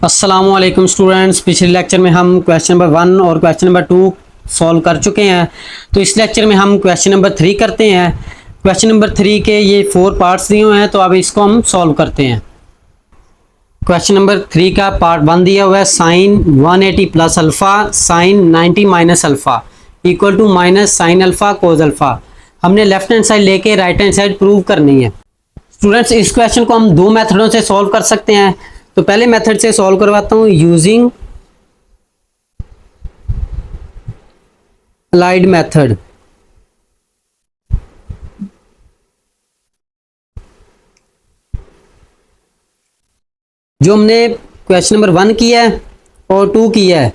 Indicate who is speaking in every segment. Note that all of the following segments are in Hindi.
Speaker 1: अस्सलामुअलैकुम स्टूडेंट्स। पिछले लेक्चर में हम क्वेश्चन नंबर 1 और क्वेश्चन नंबर 2 सॉल्व कर चुके हैं। तो इस लेक्चर में हम क्वेश्चन नंबर 3 करते हैं। क्वेश्चन नंबर 3 के ये 4 पार्ट्स दिए हुए हैं, तो अब इसको हम सॉल्व करते हैं। क्वेश्चन नंबर 3 का पार्ट 1 दिया हुआ है, sine 180 plus alpha sine 90 minus alpha equal to minus sine alpha cos alpha. हमने लेफ्ट हैंड साइड लेके राइट हैंड साइड प्रूव करनी है। स्टूडेंट्स, इस क्वेश्चन को हम दो मेथडों से सॉल्व कर सकते हैं। तो पहले मेथड से सॉल्व करवाता हूं, यूजिंग अलाइड मेथड। जो हमने क्वेश्चन नंबर 1 किया है और 2 किया है,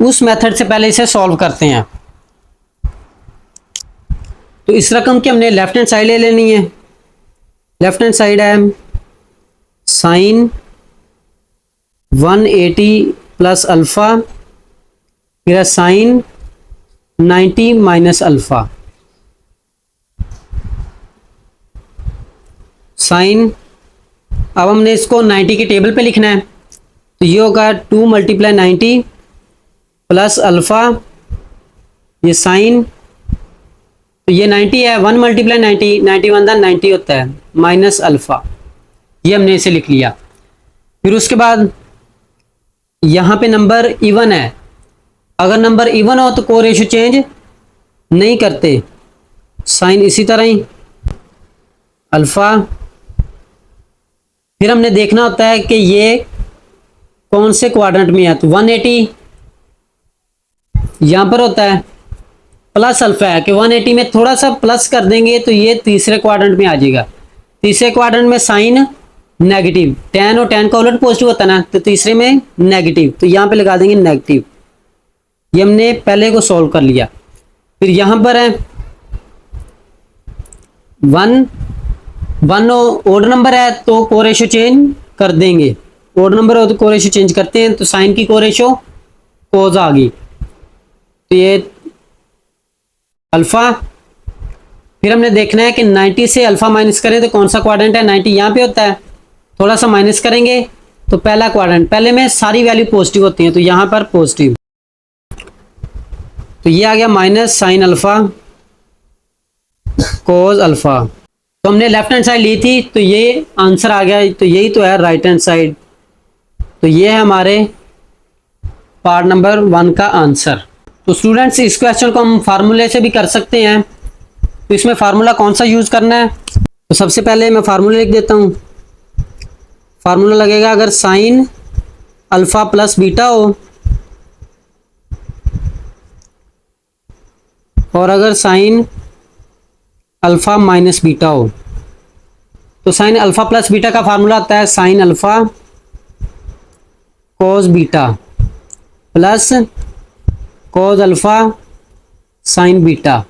Speaker 1: उस मेथड से पहले इसे सॉल्व करते हैं। तो इस रकम की हमने लेफ्ट हैंड साइड ले लेनी है। लेफ्ट हैंड साइड है साइन 180 प्लस अल्फ़ा, फिर है साइन 90 माइनस अल्फ़ा। साइन, अब हमने इसको 90 के टेबल पे लिखना है। तो ये होगा 2 मल्टीप्लाई 90 प्लस अल्फ़ा, ये साइन, तो ये 90 है, 1 मल्टीप्लाई 90, 91 का 90 होता है, माइनस अल्फ़ा। ये हमने इसे लिख लिया। फिर उसके बाद यहाँ पे नंबर इवन है। अगर नंबर इवन हो तो को रेशो चेंज नहीं करते, साइन इसी तरह ही अल्फ़ा। फिर हमने देखना होता है कि ये कौन से क्वाड्रेंट में है। तो 180 यहाँ पर होता है, प्लस अल्फ़ा है कि 180 में थोड़ा सा प्लस कर देंगे तो ये तीसरे क्वाड्रेंट में आ जाएगा। तीसरे क्वाड्रेंट में साइन नेगेटिव, tan और tan का उलट पॉजिटिव होता है ना, तो तीसरे में नेगेटिव, तो यहाँ पे लगा देंगे नेगेटिव। ये हमने पहले को सॉल्व कर लिया। फिर यहाँ पर है 1 ओड नंबर है तो को रेशो चेंज कर देंगे। ओड नंबर हो तो को रेशो चेंज करते हैं, तो साइन की को रेशो कोज आ गई, तो ये अल्फ़ा। फिर हमने देखना है कि 90 से अल्फ़ा माइनस करें तो कौन सा क्वाड्रेंट है। 90 यहाँ पे होता है, थोड़ा सा माइनस करेंगे तो पहला क्वाड्रेंट, पहले में सारी वैल्यू पॉजिटिव होती हैं, तो यहाँ पर पॉजिटिव, तो ये आ गया minus sine alpha cos alpha. तो हमने लेफ्ट हैंड साइड ली थी, तो ये आंसर आ गया। तो यही तो है राइट हैंड साइड। तो ये है हमारे पार्ट नंबर 1 का आंसर। तो स्टूडेंट्स, इस क्वेश्चन को हम फार्मूले से भी कर सकते हैं। तो इसमें फार्मूला कौन सा यूज़ करना है, तो सबसे पहले मैं फार्मूला लिख देता हूँ। फार्मूला लगेगा, अगर साइन अल्फ़ा प्लस बीटा हो और अगर साइन अल्फ़ा माइनस बीटा हो, तो साइन अल्फ़ा प्लस बीटा का फार्मूला आता है sine alpha cos beta plus cos alpha sine beta.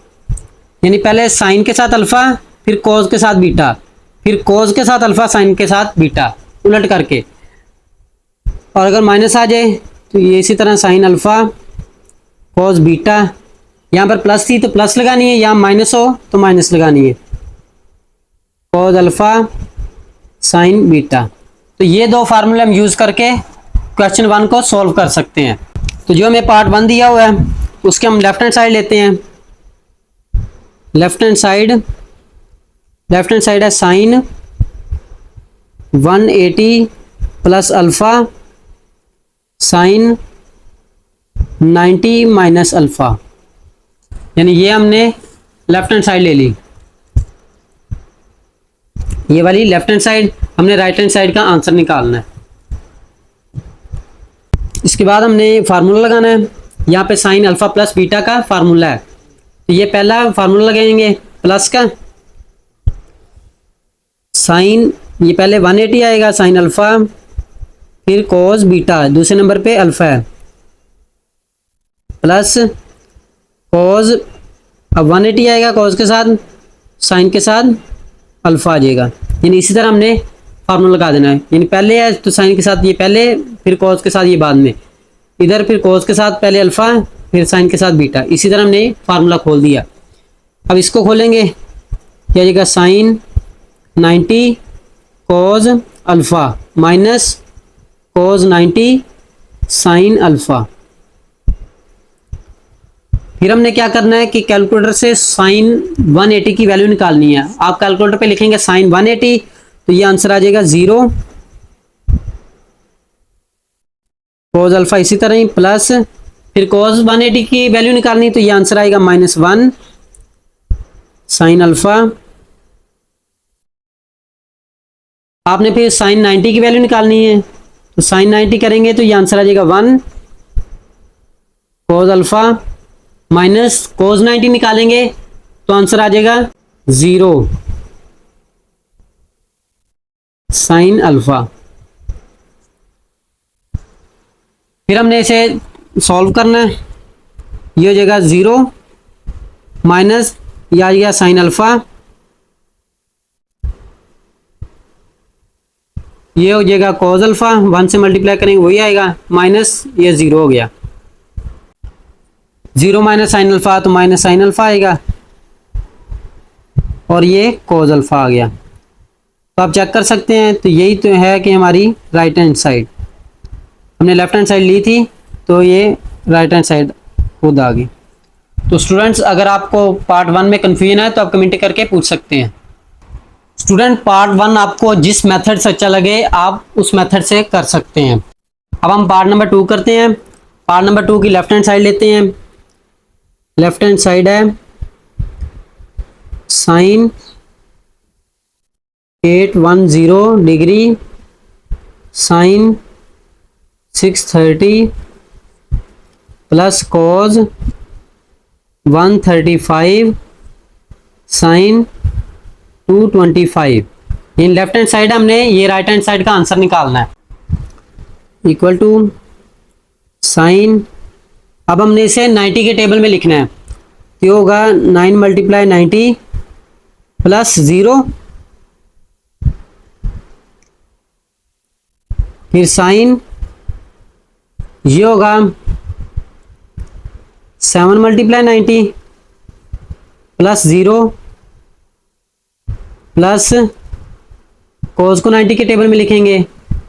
Speaker 1: यानी पहले साइन के साथ अल्फ़ा, फिर कोस के साथ बीटा, फिर कोस के साथ अल्फ़ा, साइन के साथ बीटा, उलट करके। और अगर माइनस आ जाए तो ये इसी तरह साइन अल्फ़ा कोस बीटा, यहाँ पर प्लस थी तो प्लस लगानी है, यहाँ माइनस हो तो माइनस लगानी है, कोस अल्फ़ा साइन बीटा। तो ये दो फार्मूले हम यूज़ करके क्वेश्चन 1 को सॉल्व कर सकते हैं। तो जो हमें पार्ट 1 दिया हुआ है उसके हम लेफ्ट हैंड साइड लेते हैं। लेफ्ट हैंड साइड है sine 180 plus alpha sine 90 minus alpha, यानी ये हमने लेफ्ट हैंड साइड ले ली। ये वाली लेफ्ट हैंड साइड, हमने राइट हैंड साइड का आंसर निकालना है। इसके बाद हमने फार्मूला लगाना है। यहाँ पे साइन अल्फ़ा प्लस बीटा का फार्मूला है, तो ये पहला फार्मूला लगाएंगे प्लस का। साइन, ये पहले 180 आएगा साइन अल्फ़ा, फिर कोस बीटा, दूसरे नंबर पे अल्फ़ा है, प्लस कोस, अब 180 आएगा कोस के साथ, साइन के साथ अल्फ़ा आ जाएगा। यानी इसी तरह हमने फार्मूला लगा देना है। यानी पहले है तो साइन के साथ ये पहले, फिर कोस के साथ ये बाद में, इधर फिर कोस के साथ पहले अल्फ़ा, फिर साइन के साथ बीटा। इसी तरह हमने फार्मूला खोल दिया। अब इसको खोलेंगे, क्या जाएगा, sine 90 cos alpha minus cos 90 sin alpha. फिर हमने क्या करना है कि कैलकुलेटर से साइन 180 की वैल्यू निकालनी है। आप कैलकुलेटर पे लिखेंगे साइन 180 तो ये आंसर आ जाएगा 0, cos अल्फा इसी तरह ही प्लस, फिर cos 180 की वैल्यू निकालनी तो ये आंसर आएगा -1 साइन अल्फा। आपने फिर साइन 90 की वैल्यू निकालनी है तो साइन 90 करेंगे तो ये आंसर आ जाएगा 1 cos अल्फा माइनस cos 90 निकालेंगे तो आंसर आ जाएगा 0 साइन अल्फा। फिर हमने इसे सॉल्व करना है, ये हो जाएगा 0 माइनस ये आ गया साइन अल्फा, ये हो जाएगा cos अल्फा, 1 से मल्टीप्लाई करेंगे वही आएगा, माइनस ये 0 हो गया, 0 माइनस साइन अल्फा तो माइनस साइन अल्फा आएगा और ये cos अल्फा आ गया। तो आप चेक कर सकते हैं, तो यही तो है कि हमारी राइट हैंड साइड, हमने लेफ्ट हैंड साइड ली थी तो ये राइट हैंड साइड खुद आ गई। तो स्टूडेंट्स अगर आपको पार्ट 1 में कन्फ्यूजन है तो आप कमेंट करके पूछ सकते हैं। स्टूडेंट पार्ट 1 आपको जिस मेथड से अच्छा लगे आप उस मेथड से कर सकते हैं। अब हम पार्ट नंबर 2 करते हैं। पार्ट नंबर 2 की लेफ्ट हैंड साइड लेते हैं। लेफ्ट हैंड साइड है sine 810 degree sine 630 plus cos 135 sine 225। In left hand side हमने ये राइट हैंड साइड का आंसर निकालना है इक्वल टू साइन, अब हमने इसे 90 के टेबल में लिखना है तो ये होगा 9 मल्टीप्लाई 90 प्लस 0, फिर साइन ये होगा 7 मल्टीप्लाई 90 प्लस 0 प्लस कोस को 90 के टेबल में लिखेंगे,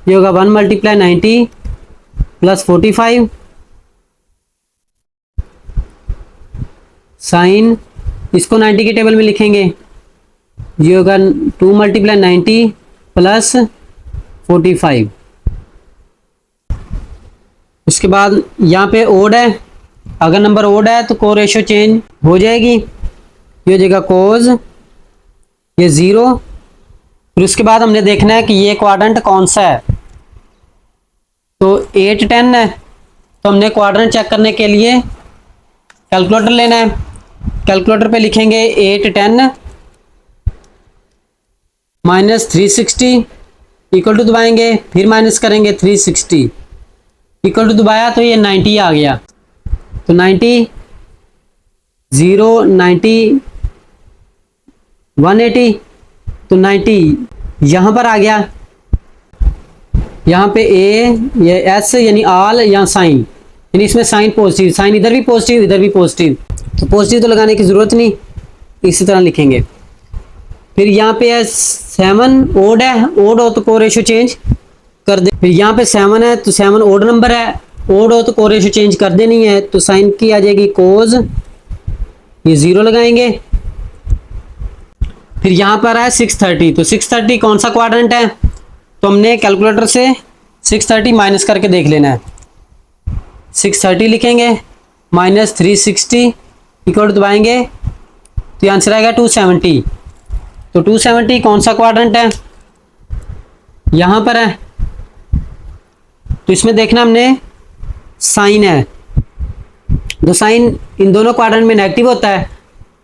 Speaker 1: ये होगा 1 मल्टीप्लाई 90 प्लस 45 साइन, इसको 90 के टेबल में लिखेंगे, ये होगा 2 मल्टीप्लाई 90 प्लस 45। उसके बाद यहाँ पे ओड है, अगर नंबर ओड है तो को रेशो चेंज हो जाएगी, ये हो जाएगा कोज ये 0। फिर उसके बाद हमने देखना है कि ये क्वाड्रेंट कौन सा है, तो 8 10 है तो हमने क्वाड्रेंट चेक करने के लिए कैलकुलेटर लेना है। कैलकुलेटर पे लिखेंगे 8 10 माइनस 360 इक्वल टू दबाएंगे, फिर माइनस करेंगे 360 इक्वल टू दबाया तो ये 90 आ गया, तो 90 0 90 180 तो 90 यहाँ पर आ गया, यहाँ पे ए ये एस यानी ऑल या साइन, यानी इसमें साइन पॉजिटिव, साइन इधर भी पॉजिटिव इधर भी पॉजिटिव, तो पॉजिटिव तो लगाने की ज़रूरत नहीं, इसी तरह लिखेंगे। फिर यहाँ पे है 7 ओड है, ओड हो तो को रेशो चेंज कर दे, फिर यहाँ पे 7 है तो 7 ओड नंबर है, ओड हो तो को रेशो चेंज कर देनी है, तो साइन की आ जाएगी कोज ये 0 लगाएंगे। फिर यहाँ पर है 630, तो 630 कौन सा क्वाड्रेंट है, तो हमने कैलकुलेटर से 630 माइनस करके देख लेना है, 630 लिखेंगे माइनस 360 इक्वल दबाएंगे तो आंसर आएगा 270। तो 270 कौन सा क्वाड्रेंट है, यहाँ पर है, तो इसमें देखना हमने साइन है, तो साइन इन दोनों क्वाड्रेंट में नेगेटिव होता है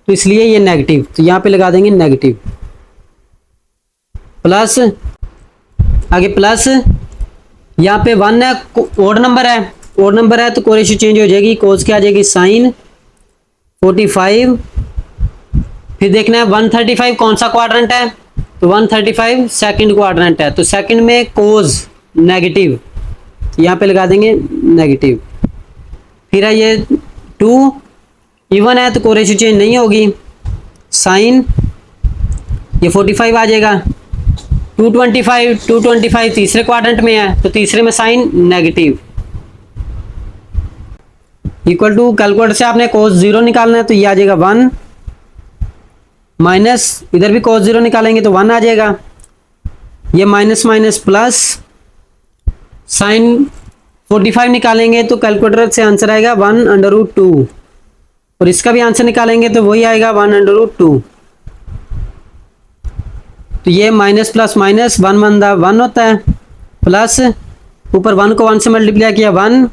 Speaker 1: तो इसलिए ये नेगेटिव, तो यहाँ पे लगा देंगे नेगेटिव, प्लस आगे प्लस यहाँ पे 1 है ओड नंबर है, ओड नंबर है तो को रेशो चेंज हो जाएगी, कोस क्या आ जाएगी साइन 45। फिर देखना है 135 कौन सा क्वाड्रेंट है, तो 135 सेकंड क्वाड्रेंट है, तो सेकंड में कोस नेगेटिव, यहाँ पे लगा देंगे नेगेटिव। फिर है ये 2 इवन है तो को रेशो चेंज नहीं होगी, साइन ये 45 आ जाएगा, 225 तीसरे क्वाड्रेंट में है तो तीसरे में sine negative, equal to calculator से आपने cos 0 निकालना है तो ये आ जाएगा 1, माइनस इधर भी cos 0 निकालेंगे तो 1 आ जाएगा, ये माइनस माइनस प्लस साइन 45 निकालेंगे तो कैलकुलेटर से आंसर आएगा 1/2 और इसका भी आंसर निकालेंगे तो वही आएगा 1/2। तो ये माइनस प्लस माइनस 1 1 होता है, प्लस ऊपर 1 को 1 से मल्टीप्लाई किया 1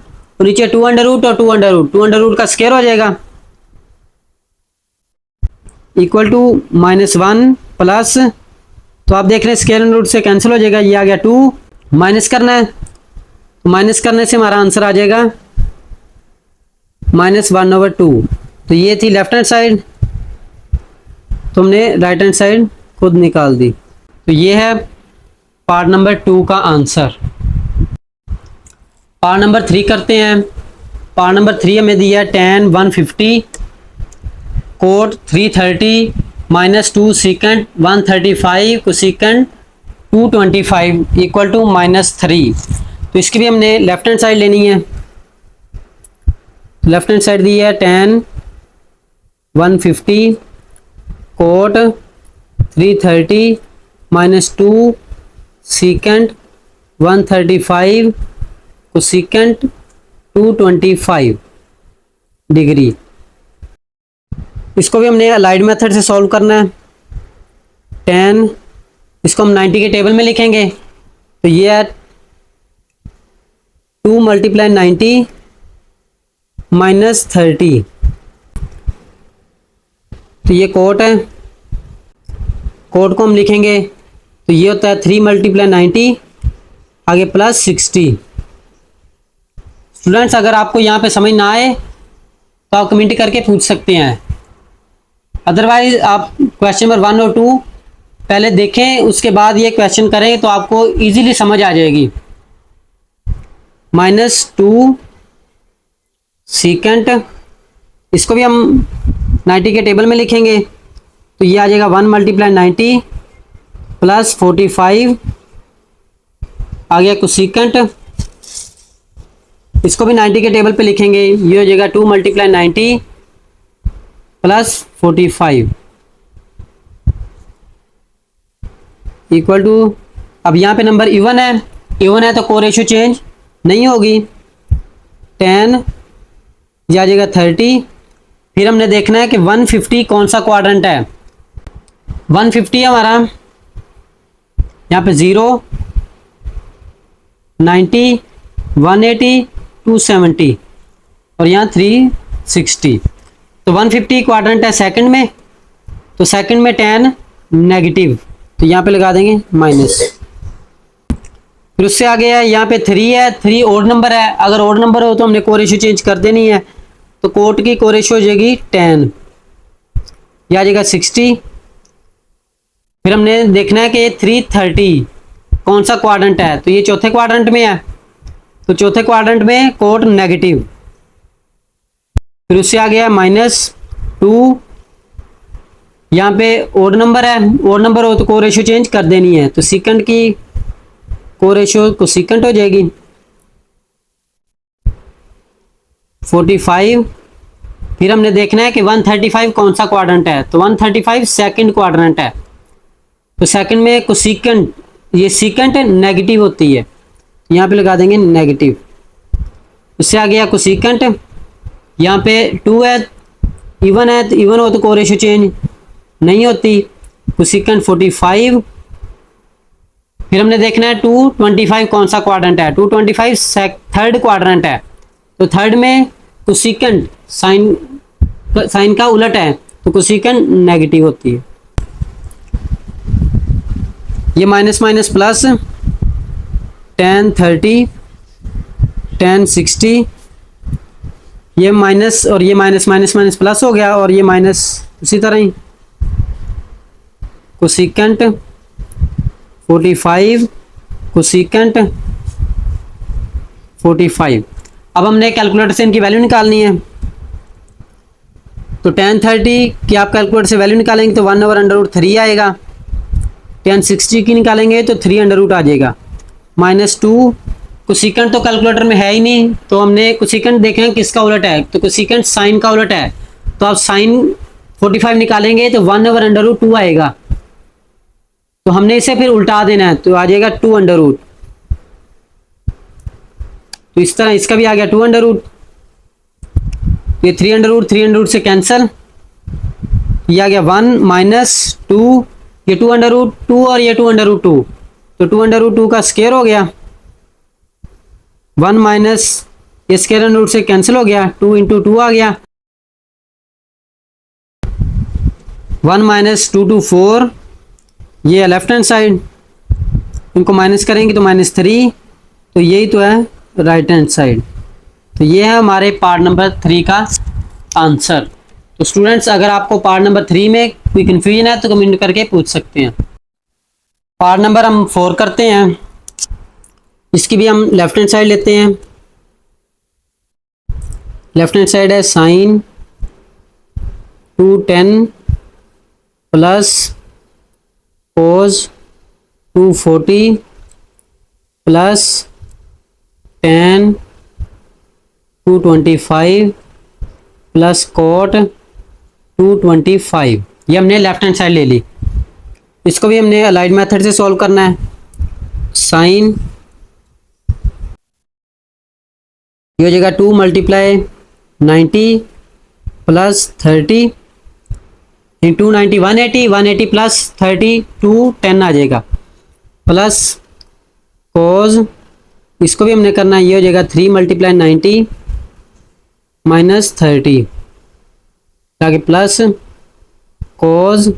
Speaker 1: और नीचे 2/रूट और 2/रूट का स्क्वायर हो जाएगा, इक्वल टू -1 प्लस, तो आप देख रहे हैं स्क्वायर रूट से कैंसिल हो जाएगा, ये आ गया 2, माइनस करना है तो माइनस करने से हमारा आंसर आ जाएगा -1/2। तो ये थी लेफ्ट हैंड साइड, तो हमने राइट हैंड साइड खुद निकाल दी। तो ये है पार्ट नंबर 2 का आंसर। पार्ट नंबर 3 करते हैं। पार्ट नंबर 3 हमें दिया है tan 150 cot 330 -2 second 135 cosecant 225 equal to -3। तो इसकी भी हमने लेफ्ट हैंड साइड लेनी है। लेफ्ट हैंड साइड दी है tan 150 cot 330 -2 second 135 cosecant 225 degree. इसको भी हमने अलाइड मेथड से सॉल्व करना है। tan इसको हम 90 के टेबल में लिखेंगे तो ये है 2 × 90 -30। तो ये कोट है, कोट को हम लिखेंगे तो ये होता है 3 × 90 आगे प्लस 60। स्टूडेंट्स अगर आपको यहाँ पे समझ ना आए तो आप कमेंट करके पूछ सकते हैं, अदरवाइज आप क्वेश्चन नंबर 1 और 2 पहले देखें उसके बाद ये क्वेश्चन करें तो आपको इजीली समझ आ जाएगी। -2 सेकेंड इसको भी हम 90 के टेबल में लिखेंगे तो ये आ जाएगा 1 × 90 प्लस 45 आ गया कोसेकेंट। इसको भी 90 के टेबल पे लिखेंगे, ये हो जाएगा 2 × 90 प्लस 45 इक्वल टू, अब यहाँ पे नंबर इवन है तो को रेशियो चेंज नहीं होगी, 10 ये आ जाएगा 30। फिर हमने देखना है कि 150 कौन सा क्वाड्रेंट है। 150 है हमारा, यहाँ पे 0 90 180 270 और यहाँ 360। तो 150 क्वाड्रेंट है सेकंड में, तो सेकंड में tan नेगेटिव तो यहाँ पे लगा देंगे माइनस। फिर उससे आगे है यहाँ पे 3 है, 3 ओड नंबर है, अगर ओड नंबर हो तो हमने को रेशियो चेंज कर देनी है तो कोट की को रेशियो हो जाएगी 10, यह आ जाएगा 60। फिर हमने देखना है कि 330 कौन सा क्वाड्रेंट है, तो ये चौथे क्वाड्रेंट में है तो चौथे क्वाड्रेंट में कोट नेगेटिव। फिर उससे आ गया -2, यहाँ पे ओड नंबर है, ओड नंबर हो तो को रेशियो चेंज कर देनी है तो सेकंड की को रेशियो को सेकंड हो जाएगी 45। फिर हमने देखना है कि 135 कौन सा क्वाड्रेंट है, तो 135 सेकंड क्वाड्रेंट है तो सेकंड में कोसेकेंड, ये सेकंड नेगेटिव होती है, यहाँ पे लगा देंगे नेगेटिव। उससे आ गया कोसेकेंट, यहाँ पे 2 है, इवन है तो इवन हो तो को रेशियो चेंज नहीं होती, कोसेकेंट 45। फिर हमने देखना है 225 कौन सा क्वाड्रेंट है, 225 थर्ड क्वाड्रेंट है तो थर्ड में कोसेकेंट साइन का उलट है तो कोसेकेंट नेगेटिव होती है। ये minus minus plus tan 30 tan 60, ये माइनस और ये माइनस माइनस माइनस प्लस हो गया और ये माइनस उसी तरह ही कोसेकेंट 45 कोसेकेंट 45। अब हमने कैलकुलेटर से इनकी वैल्यू निकालनी है तो tan 30 की आप कैलकुलेटर से वैल्यू निकालेंगे तो 1/√3 आएगा tan 60 की निकालेंगे तो 3 अंडर रूट आ जाएगा, -2। कोसिकेंट तो कैलकुलेटर में है ही नहीं, तो हमने कोसिकेंट देखें किसका उलट है, तो कोसिकेंट साइन का उलट है। तो आप साइन 45 निकालेंगे तो 1/√2 आएगा, तो हमने इसे फिर उल्टा देना है, तो आ जाएगा 2 अंडर रूट। तो इस तरह इसका भी आ गया 2 अंडर रूट। ये 3 अंडर रूट से कैंसिल, ये आ गया 1 - 2, ये 2 अंडर रूट 2 और ये 2 अंडर रूट 2, तो 2 अंडर रूट 2 का स्क्वायर हो गया, 1 माइनस ये स्क्वायर अंडर रूट से कैंसिल हो गया, 2 × 2 आ गया, 1 - 2 × 4, ये है लेफ्ट हैंड साइड, इनको माइनस करेंगे तो -3, तो यही तो है राइट हैंड साइड। तो ये है हमारे पार्ट नंबर 3 का आंसर। तो स्टूडेंट्स, अगर आपको पार्ट नंबर 3 में कोई कंफ्यूजन है तो कमेंट करके पूछ सकते हैं। पार्ट नंबर हम 4 करते हैं, इसकी भी हम लेफ्ट हैंड साइड लेते हैं। लेफ्ट हैंड साइड है sine 210 plus cos 240 plus tan 225 plus cot 225। ये हमने लेफ्ट हैंड साइड ले ली। इसको भी हमने अलाइड मेथड से सॉल्व करना है। साइन ये हो जाएगा 2 × 90 प्लस 30 इंटू 90 180, 180 प्लस 30 210 आ जाएगा, प्लस कोस इसको भी हमने करना है, ये हो जाएगा 3 × 90 माइनस 30 आगे प्लस कोस,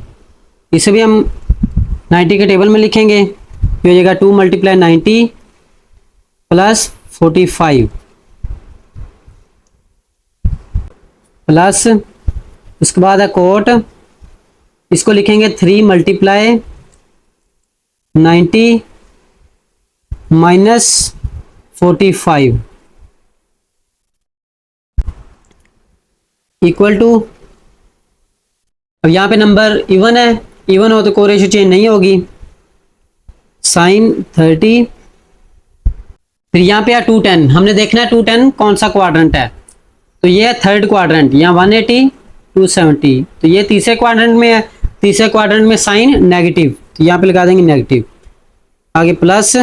Speaker 1: इसे भी हम 90 के टेबल में लिखेंगे, ये हो जाएगा 2 × 90 प्लस 45 प्लस उसके बाद है कोट, इसको लिखेंगे 3 × 90 माइनस 45 इक्वल टू, अब यहाँ पे नंबर इवन है, इवन हो तो कोरेशियो चेंज नहीं होगी, साइन 30, फिर यहाँ पे है 210, हमने देखना है 210 कौन सा क्वाड्रेंट है, तो ये है थर्ड क्वाड्रेंट, यहाँ 180 270, तो ये तीसरे क्वाड्रेंट में है, तीसरे क्वाड्रेंट में साइन नेगेटिव, तो यहाँ पे लगा देंगे नेगेटिव, आगे प्लस,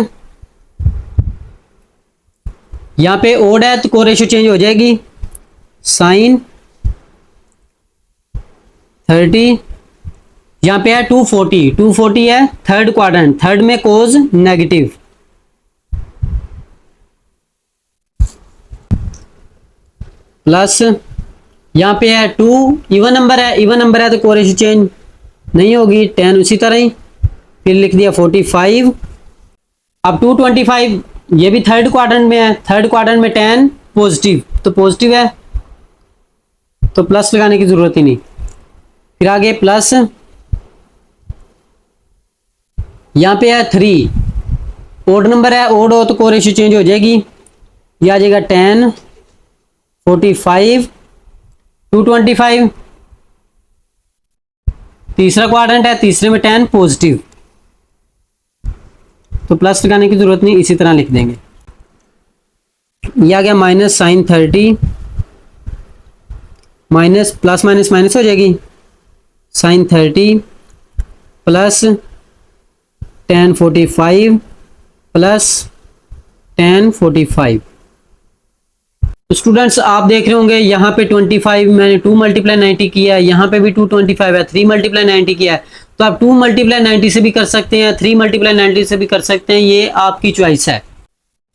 Speaker 1: यहाँ पे ओड है तो कोरेशियो चेंज हो जाएगी, साइन 30, यहाँ पे है 240 है थर्ड क्वाड्रेंट, थर्ड में कोज नेगेटिव, प्लस यहाँ पे है 2 इवन नंबर है, इवन नंबर है तो कोरेशियो चेंज नहीं होगी, 10 उसी तरह ही, फिर लिख दिया 45, अब 225 ये भी थर्ड क्वाड्रेंट में है, थर्ड क्वाड्रेंट में 10 पॉजिटिव, तो पॉजिटिव है तो प्लस लगाने की जरूरत ही नहीं, फिर आगे प्लस, यहाँ पे है 3 ओड नंबर है, ओड हो तो कोरेशियो चेंज हो जाएगी, ये आ जाएगा 10 45 225, तीसरा क्वाड्रेंट है, तीसरे में 10 पॉजिटिव, तो प्लस लगाने की जरूरत नहीं, इसी तरह लिख देंगे, ये आ गया minus sine 30 minus plus minus minus हो जाएगी, sine 30 plus tan 45 plus tan 45। तो स्टूडेंट्स आप देख रहे होंगे यहाँ पे 25 मैंने 2 × 90 किया है, यहाँ पे भी 225 है, 3 × 90 किया है, तो आप 2 × 90 से भी कर सकते हैं, 3 × 90 से भी कर सकते हैं, ये आपकी चॉइस है।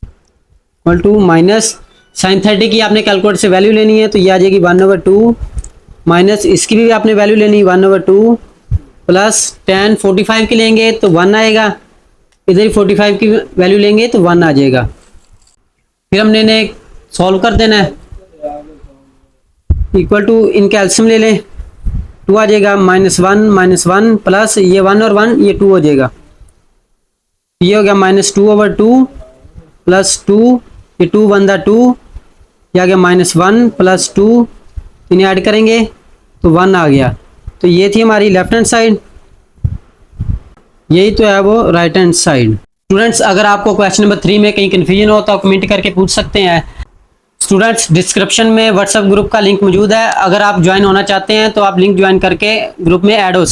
Speaker 1: इक्वल टू माइनस साइन 30 की आपने कैलकुलेटर से वैल्यू लेनी है, तो ये आ जाएगी 1/2 माइनस इसकी भी आपने वैल्यू लेनी है 1/2 प्लस tan 45 की लेंगे तो 1 आएगा, इधर ही 45 की वैल्यू लेंगे तो 1 आ जाएगा, फिर हमने इन्हें सॉल्व कर देना है, इक्वल टू इनका एलसीएम ले लें, 2 आ जाएगा -1 प्लस ये 1 और 1 ये 2 हो जाएगा, ये हो गया -2/2 प्लस 2, ये 2 1 2, ये आ गया -1 प्लस 2, इन्हें ऐड करेंगे तो 1 आ गया, तो ये थी हमारी लेफ्ट हैंड साइड। यही तो है वो राइट हैंड साइड। स्टूडेंट्स अगर आपको क्वेश्चन नंबर 3 में कहीं कंफ्यूजन हो तो आप कमेंट करके पूछ सकते हैं। स्टूडेंट्स डिस्क्रिप्शन में व्हाट्सएप ग्रुप का लिंक मौजूद है, अगर आप ज्वाइन होना चाहते हैं तो आप लिंक ज्वाइन करके ग्रुप में ऐड हो